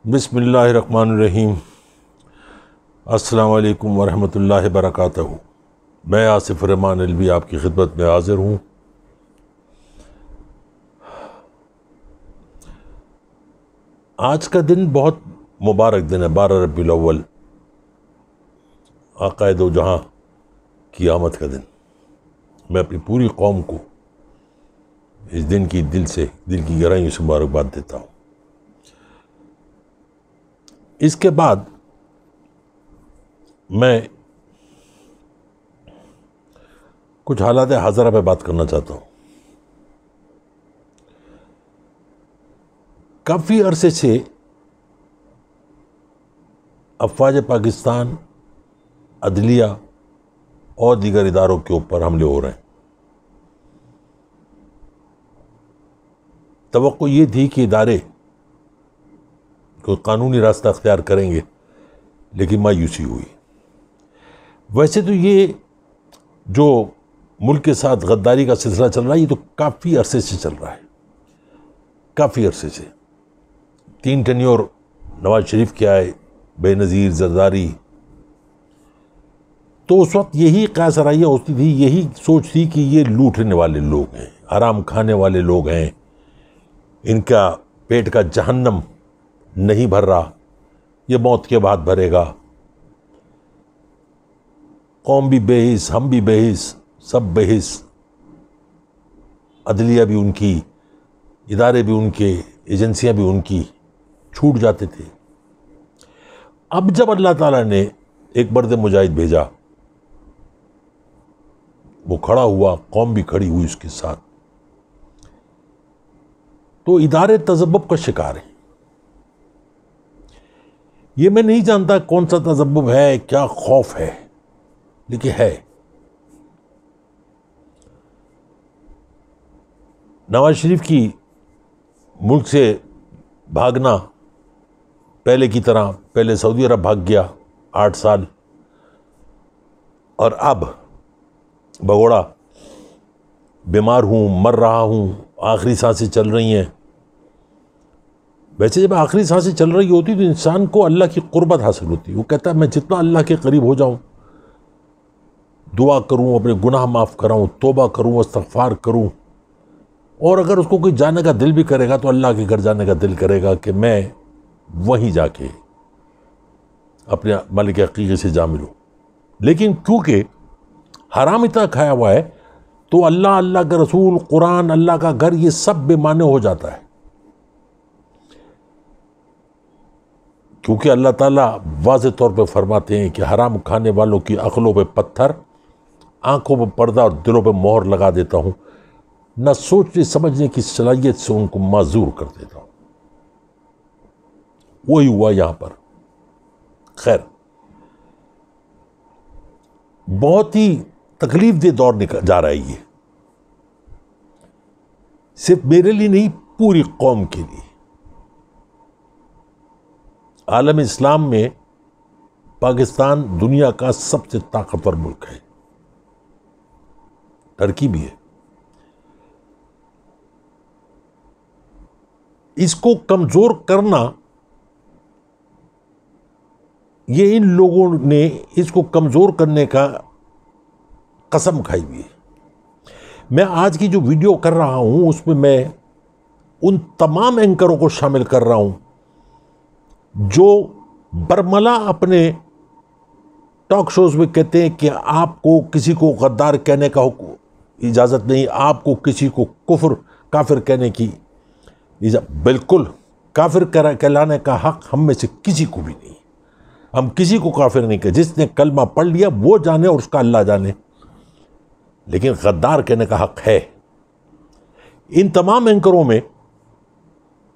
بسم اللہ الرحمن الرحیم۔ السلام علیکم ورحمۃ اللہ وبرکاتہ۔ میں آصف الرحمان الوی آپ کی خدمت میں حاضر ہوں۔ آج کا دن بہت مبارک دن ہے، 12 ربیع الاول، آقائے دو جہاں کی آمد کا دن۔ میں اپنی پوری قوم کو اس دن کی دل کی گہرائیوں سے مبارکباد دیتا ہوں۔ اس کے بعد میں کچھ حالات حاضرہ پہ بات کرنا چاہتا ہوں۔ کافی عرصے سے افواج پاکستان، عدلیہ اور دیگر اداروں کے اوپر حملے ہو رہے ہیں۔ توقع یہ تھی کہ ادارے کوئی قانونی راستہ اختیار کریں گے، لیکن مایوسی ہوئی۔ ویسے تو یہ جو ملک کے ساتھ غداری کا سلسلہ چل رہا ہے، یہ تو کافی عرصے سے چل رہا ہے، کافی عرصے سے۔ 3 ٹینیور نواز شریف کے آئے، بے نظیر زرداری، تو اس وقت یہی قیاس آرائیاں ہوتی تھی، یہی سوچ تھی کہ یہ لوٹنے والے لوگ ہیں، حرام کھانے والے لوگ ہیں، ان کا پیٹ کا جہنم نہیں بھر رہا، یہ موت کے بعد بھرے گا۔ قوم بھی بے حس، ہم بھی بے حس، سب بے حس، عدلیہ بھی ان کی، ادارے بھی ان کے، ایجنسیاں بھی ان کی، چھوٹ جاتے تھے۔ اب جب اللہ تعالیٰ نے ایک مرد مجاہد بھیجا، وہ کھڑا ہوا، قوم بھی کھڑی ہوئی اس کے ساتھ، تو ادارے تذبذب کا شکار ہیں۔ یہ میں نہیں جانتا کون سا تذبذب ہے، کیا خوف ہے، لیکن ہے۔ نواز شریف کی ملک سے بھاگنا پہلے کی طرح، پہلے سعودی عرب بھاگ گیا 8 سال، اور اب بگوڑا بیمار ہوں، مر رہا ہوں، آخری سانسیں چل رہی ہیں۔ ویسے جب آخری سانسیں چل رہی ہوتی تو انسان کو اللہ کی قربت حاصل ہوتی ہے۔ وہ کہتا ہے میں جتنا اللہ کے قریب ہو جاؤں، دعا کروں، اپنے گناہ معاف کراؤں، توبہ کروں، استغفار کروں، اور اگر اس کو کوئی جانے کا دل بھی کرے گا تو اللہ کے گھر جانے کا دل کرے گا کہ میں وہیں جا کے اپنے مالک حقیقی سے جا ملوں۔ لیکن کیونکہ حرام اتنا کھایا ہوا ہے تو اللہ، اللہ کا رسول، قرآن، اللہ کا گھر، یہ سب بے معنی ہو جاتا ہے۔ کیونکہ اللہ تعالیٰ واضح طور پہ فرماتے ہیں کہ حرام کھانے والوں کی عقلوں پہ پتھر، آنکھوں پہ پردہ اور دلوں پہ مہر لگا دیتا ہوں، نہ سوچنے سمجھنے کی صلاحیت سے ان کو معذور کر دیتا ہوں۔ وہی ہوا یہاں پر۔ خیر، بہت ہی تکلیف دہ دور جا رہا ہے یہ، صرف میرے لیے نہیں، پوری قوم کے لیے۔ عالم اسلام میں پاکستان دنیا کا سب سے طاقتور ملک ہے، ٹرکی بھی ہے۔ اس کو کمزور کرنا، یہ ان لوگوں نے اس کو کمزور کرنے کا قسم کھائی ہوئی ہے۔ میں آج کی جو ویڈیو کر رہا ہوں اس میں ان تمام اینکروں کو شامل کر رہا ہوں جو برملا اپنے ٹاک شوز میں کہتے ہیں کہ آپ کو کسی کو غدار کہنے کا اجازت نہیں، آپ کو کسی کو کافر کہنے کی اجازت۔ بالکل، کافر کہلانے کا حق ہم میں سے کسی کو بھی نہیں۔ ہم کسی کو کافر نہیں کہتے، جس نے کلمہ پڑھ لیا وہ جانے اور اس کا اللہ جانے، لیکن غدار کہنے کا حق ہے۔ ان تمام اینکروں میں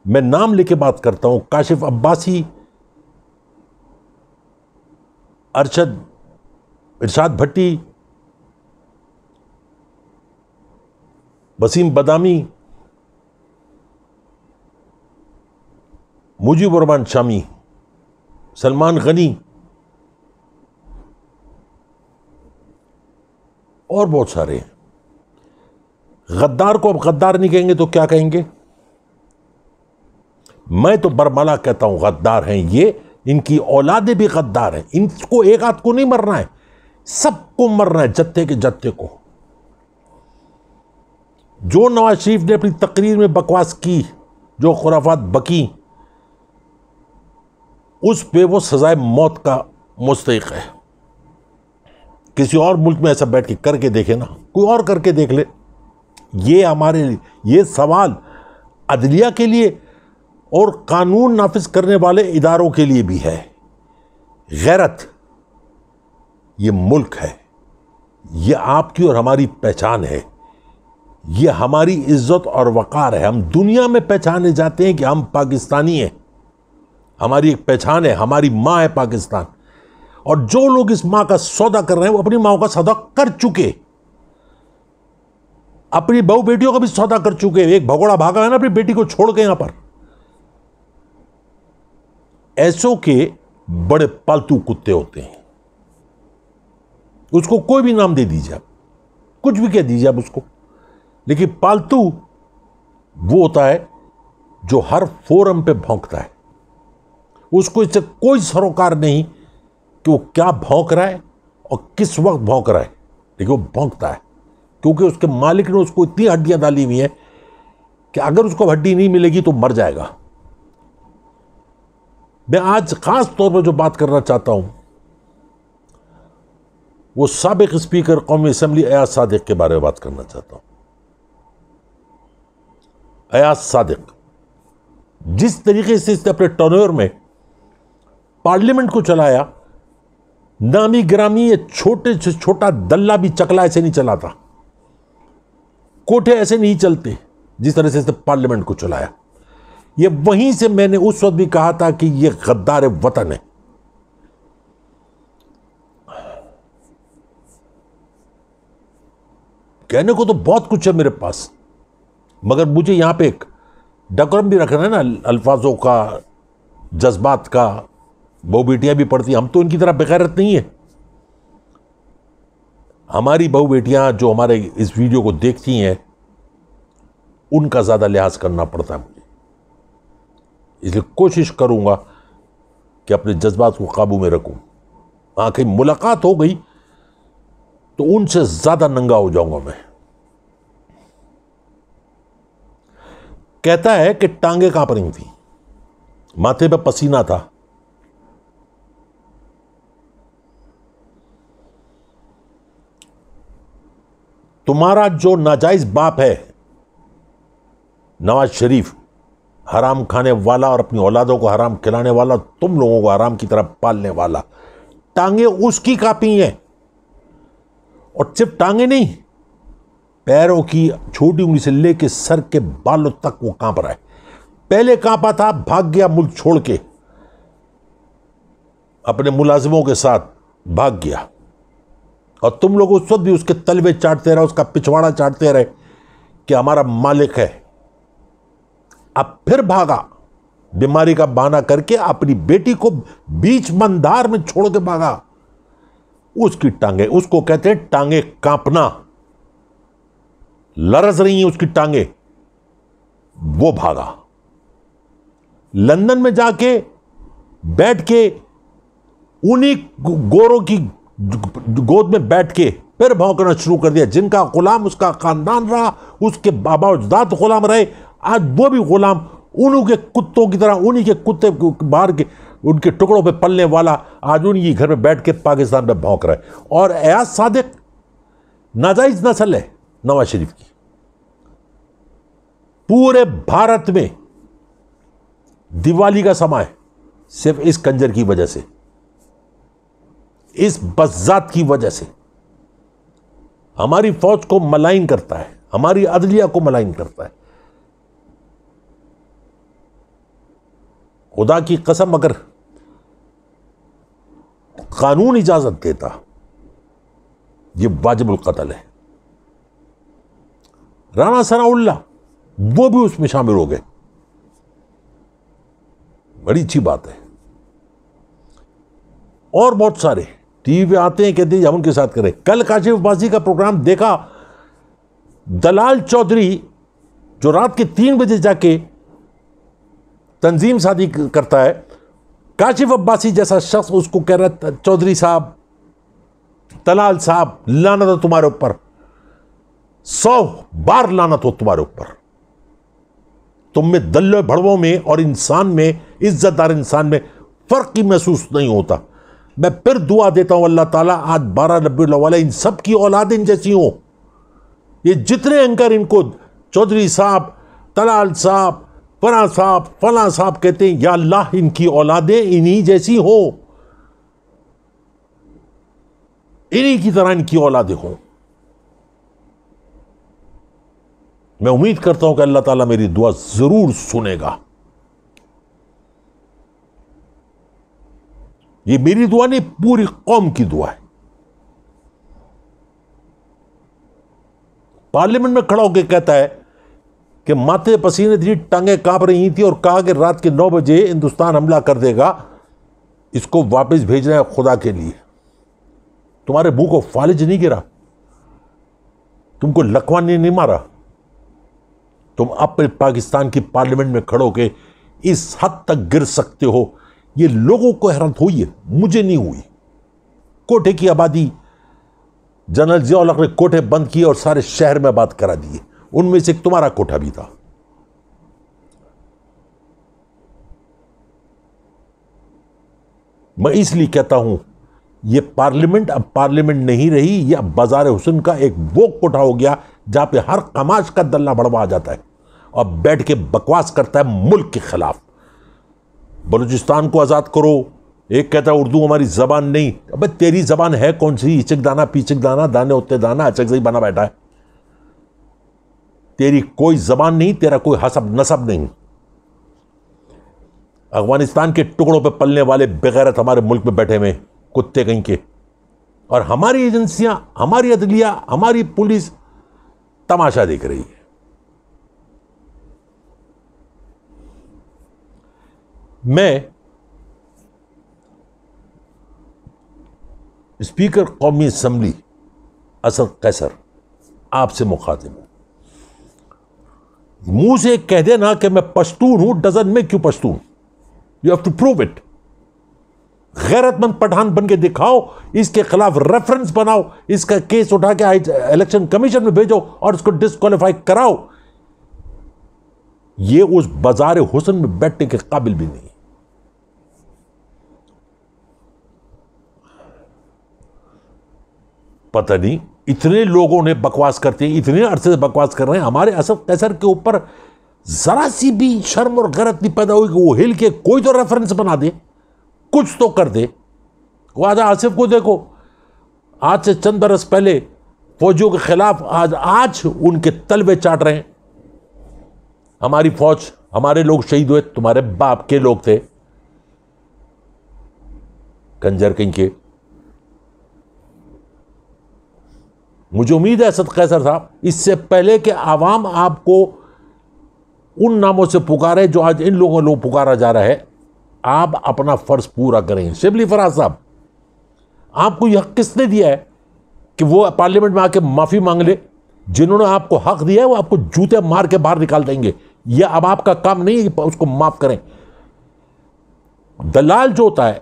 میں نام لے کے بات کرتا ہوں: کاشف عباسی، ارشاد بھٹی، وسیم بادامی، مجیب الرحمان شامی، سلمان غنی، اور بہت سارے ہیں۔ غدار کو اب غدار نہیں کہیں گے تو کیا کہیں گے؟ میں تو برملا کہتا ہوں غدار ہیں یہ، ان کی اولادیں بھی غدار ہیں. ان کو ایک آدھ کو نہیں مرنا ہے، سب کو مرنا ہے، جتے کے جتے کو. جو نواز شریف نے اپنی تقریر میں بکواس کی، جو خرافات بکی، اس پہ وہ سزائے موت کا مستحق ہے. کسی اور ملک میں ایسا بیٹھ کے کر کے دیکھے نا، کوئی اور کر کے دیکھ لے. یہ ہمارے لیے، یہ سوال عدلیہ کے لیے اور قانون نافذ کرنے والے اداروں کے لیے بھی ہے. غیرت یہ ملک ہے، یہ آپ کی اور ہماری پہچان ہے، یہ ہماری عزت اور وقار ہے. ہم دنیا میں پہچانے جاتے ہیں کہ ہم پاکستانی ہیں، ہماری ایک پہچان ہے، ہماری ماں ہے پاکستان. اور جو لوگ اس ماں کا سودا کر رہے ہیں وہ اپنی ماں کا سودا کر چکے، اپنی بہو بیٹیوں کا بھی سودا کر چکے. ایک بھگوڑا بھاگا ہے نا اپنی بیٹی کو چھوڑ کے یہاں پر. ایسوں کے بڑے پالتو کتے ہوتے ہیں. اس کو کوئی بھی نام دے دیجیے آپ، کچھ بھی کہہ دیجیے آپ اس کو، لیکن پالتو وہ ہوتا ہے جو ہر فورم پہ بھونکتا ہے. اس کو اس سے کوئی سروکار نہیں کہ وہ کیا بھونک رہا ہے اور کس وقت بھونک رہا ہے، لیکن وہ بھونکتا ہے کیونکہ اس کے مالک نے اس کو اتنی ہڈیاں ڈالی ہوئی ہیں کہ اگر اس کو ہڈی نہیں ملے گی تو مر جائے گا. میں آج خاص طور پر جو بات کرنا چاہتا ہوں وہ سابق اسپیکر قومی اسمبلی ایاز صادق کے بارے میں بات کرنا چاہتا ہوں. ایاز صادق جس طریقے سے اس نے اپنے ٹرنور میں پارلیمنٹ کو چلایا، نامی گرامی یہ چھوٹے سے چھوٹا دلہ بھی چکلا ایسے نہیں چلاتا، کوٹھے ایسے نہیں چلتے جس طرح سے اس نے پارلیمنٹ کو چلایا. یہ وہیں سے میں نے اس وقت بھی کہا تھا کہ یہ غدار وطن ہے. کہنے کو تو بہت کچھ ہے میرے پاس، مگر مجھے یہاں پہ ایک ڈیکورم بھی رکھنا ہے نا، الفاظوں کا، جذبات کا. بہو بیٹیاں بھی پڑھتی ہیں، ہم تو ان کی طرح بغیرت نہیں ہیں. ہماری بہو بیٹیاں جو ہمارے اس ویڈیو کو دیکھتی ہیں ان کا زیادہ لحاظ کرنا پڑتا ہے مجھے. اس لیے کوشش کروں گا کہ اپنے جذبات کو قابو میں رکھوں. ہاں کہیں ملاقات ہو گئی تو ان سے زیادہ ننگا ہو جاؤں گا میں. کہتا ہے کہ ٹانگیں کانپ رہی تھیں، ماتھے پہ پسینہ تھا. تمہارا جو ناجائز باپ ہے نواز شریف، حرام کھانے والا اور اپنی اولادوں کو حرام کھلانے والا، تم لوگوں کو حرام کی طرح پالنے والا، ٹانگیں اس کی کانپی ہیں. اور صرف ٹانگیں نہیں، پیروں کی چھوٹی انگلی سے لے کے سر کے بالوں تک وہ کانپ رہا ہے. پہلے کانپا تھا، بھاگ گیا ملک چھوڑ کے، اپنے ملازموں کے ساتھ بھاگ گیا. اور تم لوگ اس وقت بھی اس کے تلوے چاٹتے رہے، اس کا پچھواڑا چاٹتے رہے کہ ہمارا مالک ہے. اب پھر بھاگا، بیماری کا بہانہ کر کے اپنی بیٹی کو بیچ مندار میں چھوڑ کے بھاگا. اس کی ٹانگیں، اس کو کہتے ہیں ٹانگیں کانپنا، لرز رہی ہیں اس کی ٹانگیں. وہ بھاگا لندن میں جا کے بیٹھ کے انہی گوروں کی گود میں بیٹھ کے پھر بھونکنا شروع کر دیا. جن کا غلام اس کا خاندان رہا، اس کے بابا اجداد غلام رہے، آج وہ بھی غلام انہوں کے کتوں کی طرح، انہی کے کتے باہر کے ان کے ٹکڑوں پہ پلنے والا آج انہی کے گھر میں بیٹھ کے پاکستان میں بھونک رہا ہے. اور ایاز صادق ناجائز نسل ہے نواز شریف کی. پورے بھارت میں دیوالی کا سما ہے صرف اس کنجر کی وجہ سے، اس بذات کی وجہ سے. ہماری فوج کو ملائن کرتا ہے، ہماری عدلیہ کو ملائن کرتا ہے. خدا کی قسم اگر قانون اجازت دیتا یہ واجب القتل ہے. رانا ثناء اللہ وہ بھی اس میں شامل ہو گئے، بڑی اچھی بات ہے. اور بہت سارے ٹی وی پہ آتے ہیں، کہتے ہیں ہم ان کے ساتھ کریں. کل کاشف عباسی کا پروگرام دیکھا، دلال چودھری جو رات کے 3 بجے جا کے تنظیم سازی کرتا ہے. کاشف عباسی جیسا شخص اس کو کہہ رہا ہے چودھری صاحب، طلال صاحب، لعنت ہو تمہارے اوپر، 100 بار لعنت ہو تمہارے اوپر. تم میں دلو بھڑووں میں اور انسان میں، عزت دار انسان میں فرق ہی محسوس نہیں ہوتا. میں پھر دعا دیتا ہوں اللہ تعالیٰ آج 12 ربیع الاول ان سب کی اولاد ان جیسی ہوں. یہ جتنے اینکر ان کو چودھری صاحب، طلال صاحب، فلاں صاحب کہتے ہیں، یا اللہ ان کی اولادیں انہی جیسی ہوں، انہی کی طرح ان کی اولادیں ہوں. میں امید کرتا ہوں کہ اللہ تعالیٰ میری دعا ضرور سنے گا. یہ میری دعا نہیں، پوری قوم کی دعا ہے. پارلیمنٹ میں کھڑا ہو کے کہتا ہے کہ ماتھے پسینے تھی، ٹانگیں کانپ رہی تھی، اور کہا کہ رات کے 9 بجے ہندوستان حملہ کر دے گا، اس کو واپس بھیجنا ہے خدا کے لیے. تمہارے منہ کو فالج نہیں گرا؟ تم کو لکوان نے نہیں مارا؟ تم اپنے پاکستان کی پارلیمنٹ میں کھڑو کے اس حد تک گر سکتے ہو؟ یہ لوگوں کو حیرت ہوئی ہے، مجھے نہیں ہوئی. کوٹھے کی آبادی، جنرل ضیاء الحق نے کوٹھے بند کیے اور سارے شہر میں بات کرا دیے، ان میں سے ایک تمہارا کوٹھا بھی تھا. میں اس لیے کہتا ہوں یہ پارلیمنٹ اب پارلیمنٹ نہیں رہی، یہ اب بازار حسن کا ایک وہ کوٹھا ہو گیا جہاں پہ ہر قماش کا دلہ بڑوا آ جاتا ہے اور بیٹھ کے بکواس کرتا ہے ملک کے خلاف. بلوچستان کو آزاد کرو، ایک کہتا ہے اردو ہماری زبان نہیں. ابے تیری زبان ہے کون سی؟ اچک دانا پیچک دانا، دانے ہوتے دانا، اچک سے ہی بنا بیٹھا ہے. تیری کوئی زبان نہیں، تیرا کوئی حسب نسب نہیں. افغانستان کے ٹکڑوں پہ پلنے والے بغیرت ہمارے ملک میں بیٹھے ہوئے کتے کہیں کے، اور ہماری ایجنسیاں، ہماری عدلیہ، ہماری پولیس تماشا دیکھ رہی ہے. میں اسپیکر قومی اسمبلی اسد قیصر آپ سے مخاطب ہوں. منہ سے کہہ دینا کہ میں پشتون ہوں ڈزن میں کیوں Pashtun. You have to prove it. غیرت مند پٹھان بن کے دکھاؤ، اس کے خلاف ریفرنس بناؤ، اس کا کیس اٹھا کے الیکشن کمیشن میں بھیجو اور اس کو ڈسکوالیفائی کراؤ. یہ اس بازار حسن میں بیٹھنے کے قابل بھی نہیں. پتہ نہیں اتنے لوگوں نے بکواس کرتے ہیں، اتنے عرصے سے بکواس کر رہے ہیں. ہمارے اسد قیصر کے اوپر ذرا سی بھی شرم اور غیرت نہیں پیدا ہوئی کہ وہ ہل کے کوئی تو ریفرنس بنا دے، کچھ تو کر دے. وہ آج آصف کو دیکھو، آج سے چند برس پہلے فوجیوں کے خلاف آج ان کے تلوے چاٹ رہے ہیں. ہماری فوج، ہمارے لوگ شہید ہوئے، تمہارے باپ کے لوگ تھے کنجر کہیں کے. مجھے امید ہے اسد قیصر صاحب اس سے پہلے کہ عوام آپ کو ان ناموں سے پکارے جو آج ان لوگوں کو پکارا جا رہا ہے، آپ اپنا فرض پورا کریں. شبلی فراز صاحب، آپ کو یہ حق کس نے دیا ہے کہ وہ پارلیمنٹ میں آ کے معافی مانگ لے؟ جنہوں نے آپ کو حق دیا ہے وہ آپ کو جوتے مار کے باہر نکال دیں گے. یہ اب آپ کا کام نہیں ہے کہ اس کو معاف کریں. دلال جو ہوتا ہے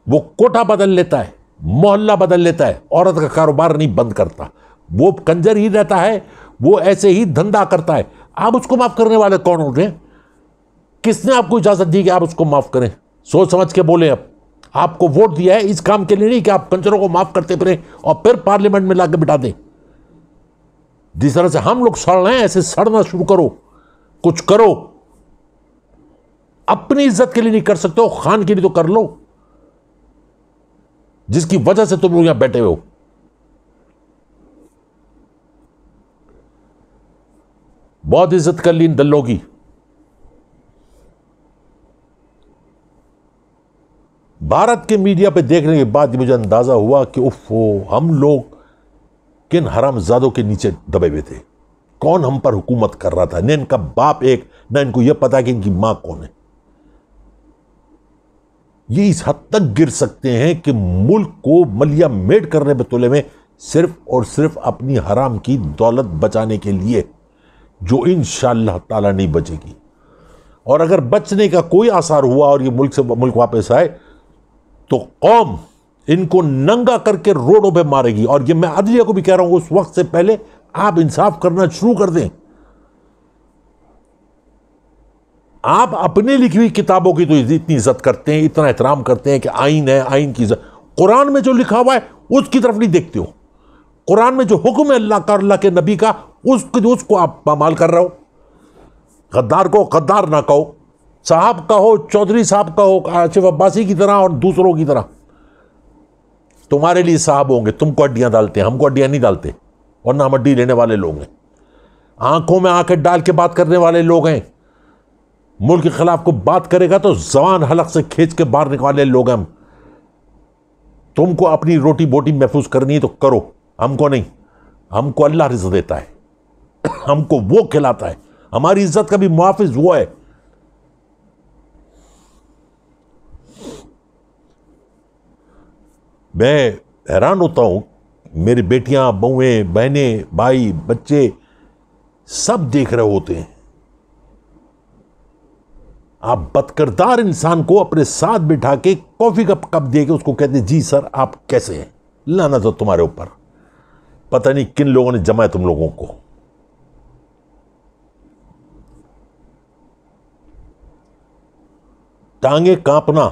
وہ کوٹھا بدل لیتا ہے، محلہ بدل لیتا ہے، عورت کا کاروبار نہیں بند کرتا. وہ کنجر ہی رہتا ہے، وہ ایسے ہی دھندا کرتا ہے. آپ اس کو معاف کرنے والے کون ہوتے ہیں؟ کس نے آپ کو اجازت دی کہ آپ اس کو معاف کریں؟ سوچ سمجھ کے بولیں. اب آپ کو ووٹ دیا ہے اس کام کے لیے نہیں کہ آپ کنجروں کو معاف کرتے پھریں اور پھر پارلیمنٹ میں لا کے بٹھا دیں. جس طرح سے ہم لوگ سڑ رہے ہیں ایسے سڑنا شروع کرو، کچھ کرو. اپنی عزت کے لیے نہیں کر سکتے ہو، خان کے لیے تو کر لو جس کی وجہ سے تم لوگ یہاں بیٹھے ہو. بہت عزت کر لی ان دلوں کی. بھارت کے میڈیا پہ دیکھنے کے بعد مجھے اندازہ ہوا کہ ہم لوگ کن حرام زادوں کے نیچے دبے ہوئے تھے. کون ہم پر حکومت کر رہا تھا؟ نہ ان کا باپ ایک، نہ ان کو یہ پتا کہ ان کی ماں کون ہے. یہ اس حد تک گر سکتے ہیں کہ ملک کو ملیا میٹ کرنے پہ تلے میں صرف اور صرف اپنی حرام کی دولت بچانے کے لیے، جو انشاءاللہ تعالی نہیں بچے گی. اور اگر بچنے کا کوئی آثار ہوا اور یہ ملک سے ملک واپس آئے تو قوم ان کو ننگا کر کے روڈوں پہ مارے گی. اور یہ میں عدلیہ کو بھی کہہ رہا ہوں, اس وقت سے پہلے آپ انصاف کرنا شروع کر دیں. آپ اپنے لکھی ہوئی کتابوں کی تو اتنی عزت کرتے ہیں, اتنا احترام کرتے ہیں کہ آئین ہے, آئین کی عزت. قرآن میں جو لکھا ہوا ہے اس کی طرف نہیں دیکھتے ہو. قرآن میں جو حکم ہے اللہ کا, اللہ کے نبی کا, اس کو آپ پامال کر رہے ہو. غدار کو غدار نہ کہو, صاحب کہو, چودھری صاحب کہو, آصف عباسی کی طرح اور دوسروں کی طرح. تمہارے لیے صاحب ہوں گے, تم کو ہڈیاں ڈالتے ہیں, ہم کو ہڈیاں نہیں ڈالتے, اور نہ ہم ہڈی لینے والے لوگ ہیں. آنکھوں میں آنکھیں ڈال کے بات کرنے والے لوگ ہیں. ملک کے خلاف کو بات کرے گا تو زبان حلق سے کھینچ کے باہر نکالنے لوگ ہیں ہم. تم کو اپنی روٹی بوٹی محفوظ کرنی ہے تو کرو, ہم کو نہیں. ہم کو اللہ رزق دیتا ہے, ہم کو وہ کھلاتا ہے, ہماری عزت کا بھی محافظ وہ ہے. میں حیران ہوتا ہوں, میری بیٹیاں, بہویں, بہنیں, بھائی, بچے سب دیکھ رہے ہوتے ہیں. آپ بدکردار انسان کو اپنے ساتھ بٹھا کے کافی کا کپ دے کے اس کو کہتے ہیں جی سر آپ کیسے ہیں, لعنت ہو تمہارے اوپر. پتہ نہیں کن لوگوں نے جمع ہے تم لوگوں کو. ٹانگیں کانپنا,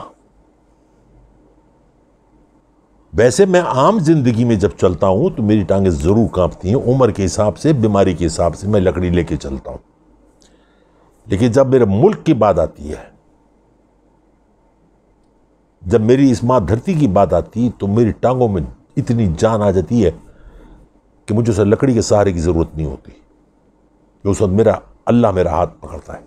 ویسے میں عام زندگی میں جب چلتا ہوں تو میری ٹانگیں ضرور کانپتی ہیں, عمر کے حساب سے, بیماری کے حساب سے. میں لکڑی لے کے چلتا ہوں. لیکن جب میرے ملک کی بات آتی ہے, جب میری اس ماں دھرتی کی بات آتی ہے, تو میری ٹانگوں میں اتنی جان آ جاتی ہے کہ مجھے اسے لکڑی کے سہارے کی ضرورت نہیں ہوتی, کہ اس وقت اللہ میرا ہاتھ پکڑتا ہے.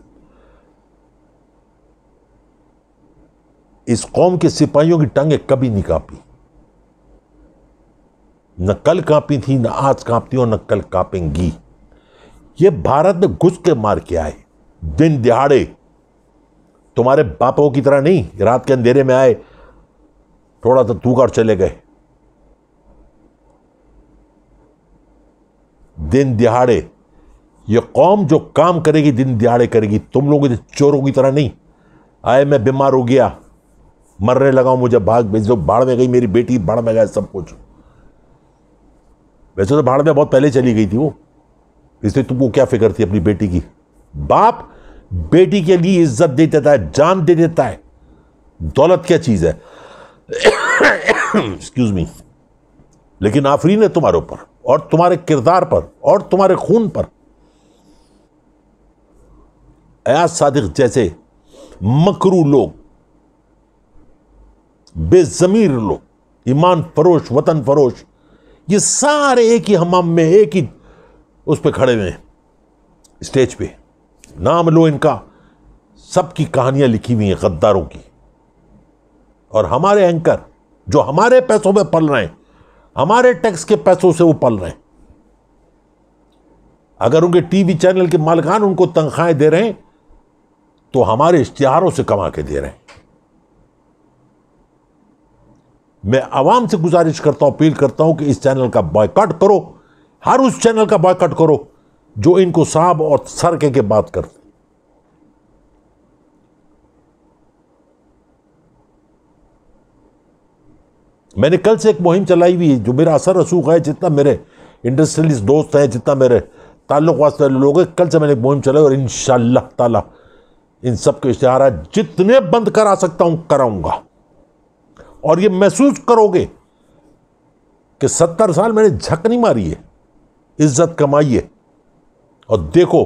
اس قوم کے سپاہیوں کی ٹانگیں کبھی نہیں کانپی, نہ کل کانپی تھی, نہ آج کانپتی اور نہ کل کانپیں گی. یہ بھارت میں گھس کے مار کے آئے, دن دہاڑے. تمہارے باپوں کی طرح نہیں, رات کے اندھیرے میں آئے, تھوڑا سا تھوکا اور چلے گئے. دن دہاڑے. یہ قوم جو کام کرے گی دن دہاڑے کرے گی. تم لوگوں کے چوروں کی طرح نہیں آئے میں بیمار ہو گیا, مرنے لگا ہوں, مجھے بھاگ بھیج دو, بھاڑ میں گئی میری بیٹی, بھاڑ میں گیا سب کچھ. ویسے تو بھاڑ میں بہت پہلے چلی گئی تھی وہ, اس لیے تم کو کیا فکر تھی اپنی بیٹی کی. باپ بیٹی کے لیے عزت دے دیتا ہے, جان دے دیتا ہے. دولت کیا چیز ہے, ایکسکیوز می. لیکن آفرین ہے تمہارے اوپر اور تمہارے کردار پر اور تمہارے خون پر. ایاز صادق جیسے مکرو لوگ, بے ضمیر لوگ, ایمان فروش, وطن فروش, یہ سارے ایک ہی حمام میں, ایک ہی اس پہ کھڑے ہوئے ہیں اسٹیج پہ. نام لو ان کا, سب کی کہانیاں لکھی ہوئی ہیں غداروں کی. اور ہمارے اینکر جو ہمارے پیسوں پہ پل رہے ہیں, ہمارے ٹیکس کے پیسوں سے وہ پل رہے ہیں. اگر ان کے ٹی وی چینل کے مالکان ان کو تنخواہیں دے رہے ہیں تو ہمارے اشتہاروں سے کما کے دے رہے ہیں. میں عوام سے گزارش کرتا ہوں, اپیل کرتا ہوں کہ اس چینل کا بائیکاٹ کرو, ہر اس چینل کا بائیکاٹ کرو جو ان کو صاحب اور سر کے بات کرتے. میں نے کل سے ایک مہم چلائی ہوئی ہے جو میرا اثر رسوخ ہے, جتنا میرے انڈسٹریلسٹ دوست ہیں, جتنا میرے تعلق واسطے لوگ ہیں, کل سے میں نے ایک مہم چلائی اور انشاءاللہ تعالی ان سب کے اشتہارات جتنے بند کرا سکتا ہوں کراؤں گا. اور یہ محسوس کرو گے کہ 70 سال میں نے جھک نہیں ماری ہے, عزت کمائی ہے. اور دیکھو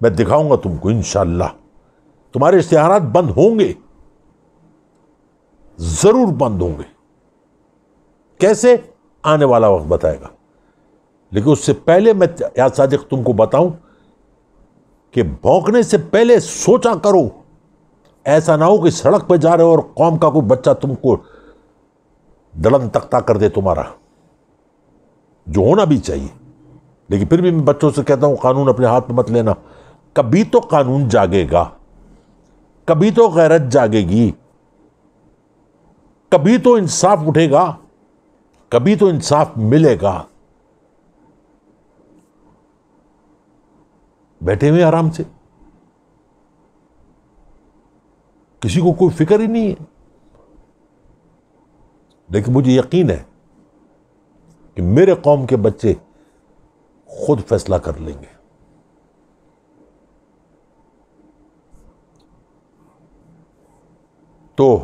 میں دکھاؤں گا تم کو انشاءاللہ. تمہارے اشتہارات بند ہوں گے, ضرور بند ہوں گے. کیسے, آنے والا وقت بتائے گا. لیکن اس سے پہلے میں ایاز صادق تم کو بتاؤں کہ بھونکنے سے پہلے سوچا کرو. ایسا نہ ہو کہ سڑک پہ جا رہے ہو اور قوم کا کوئی بچہ تم کو دلن تختہ کر دے تمہارا, جو ہونا بھی چاہیے. لیکن پھر بھی میں بچوں سے کہتا ہوں قانون اپنے ہاتھ میں مت لینا. کبھی تو قانون جاگے گا, کبھی تو غیرت جاگے گی, کبھی تو انصاف اٹھے گا, کبھی تو انصاف ملے گا. بیٹھے ہوئے آرام سے, کسی کو کوئی فکر ہی نہیں ہے. لیکن مجھے یقین ہے کہ میرے قوم کے بچے خود فیصلہ کر لیں گے. تو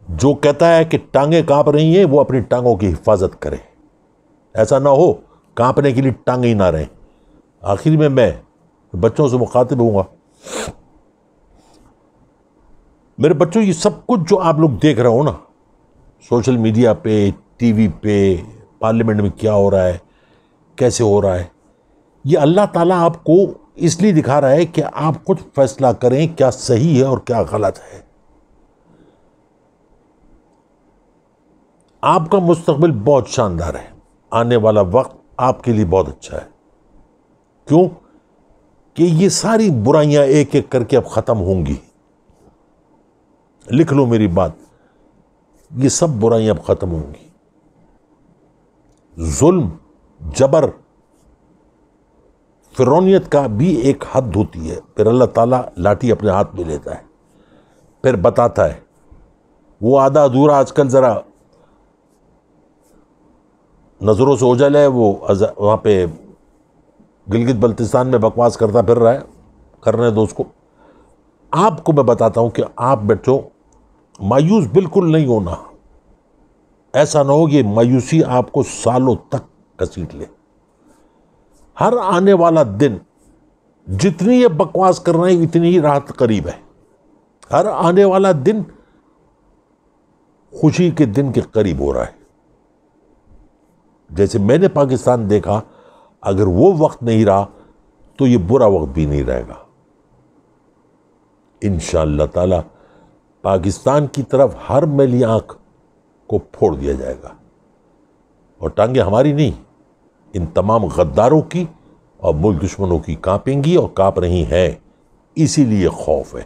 جو کہتا ہے کہ ٹانگیں کانپ رہی ہیں وہ اپنی ٹانگوں کی حفاظت کرے. ایسا نہ ہو کانپنے کے لیے ٹانگیں ہی نہ رہیں. آخر میں بچوں سے مخاطب ہوں گا. میرے بچوں یہ سب کچھ جو آپ لوگ دیکھ رہے ہو نا سوشل میڈیا پہ, ٹی وی پہ, پارلیمنٹ میں کیا ہو رہا ہے, کیسے ہو رہا ہے, یہ اللہ تعالیٰ آپ کو اس لیے دکھا رہا ہے کہ آپ خود فیصلہ کریں کیا صحیح ہے اور کیا غلط ہے. آپ کا مستقبل بہت شاندار ہے. آنے والا وقت آپ کے لیے بہت اچھا ہے. کیوں کہ یہ ساری برائیاں ایک ایک کر کے اب ختم ہوں گی. لکھ لو میری بات, یہ سب برائیاں اب ختم ہوں گی. ظلم, جبر, فرعونیت کا بھی ایک حد ہوتی ہے. پھر اللہ تعالیٰ لاٹھی اپنے ہاتھ میں لیتا ہے, پھر بتاتا ہے. وہ آدھا ادھورا آج کل ذرا نظروں سے اوجھل ہے, وہ وہاں پہ گلگت بلتستان میں بکواس کرتا پھر رہا ہے, کرنے دو اس کو. آپ کو میں بتاتا ہوں کہ آپ بیٹھو, مایوس بالکل نہیں ہونا. ایسا نہ ہو کہ مایوسی آپ کو سالوں تک گھسیٹ لے. ہر آنے والا دن جتنی یہ بکواس کر رہے ہیں اتنی ہی راحت قریب ہے. ہر آنے والا دن خوشی کے دن کے قریب ہو رہا ہے. جیسے میں نے پاکستان دیکھا, اگر وہ وقت نہیں رہا تو یہ برا وقت بھی نہیں رہے گا. انشاءاللہ تعالی پاکستان کی طرف ہر میلی آنکھ کو پھوڑ دیا جائے گا. اور ٹانگیں ہماری نہیں, ان تمام غداروں کی اور ملک دشمنوں کی کانپیں گی اور کانپ رہی ہیں. اسی لیے خوف ہے.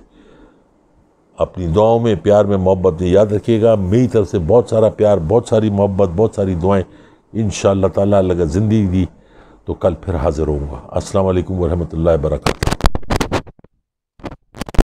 اپنی دعاؤں میں, پیار میں, محبت میں یاد رکھیے گا. میری طرف سے بہت سارا پیار, بہت ساری محبت, بہت ساری دعائیں. انشاءاللہ تعالیٰ اگر زندگی دی تو کل پھر حاضر ہوں گا. السلام علیکم ورحمۃ اللہ وبرکاتہ.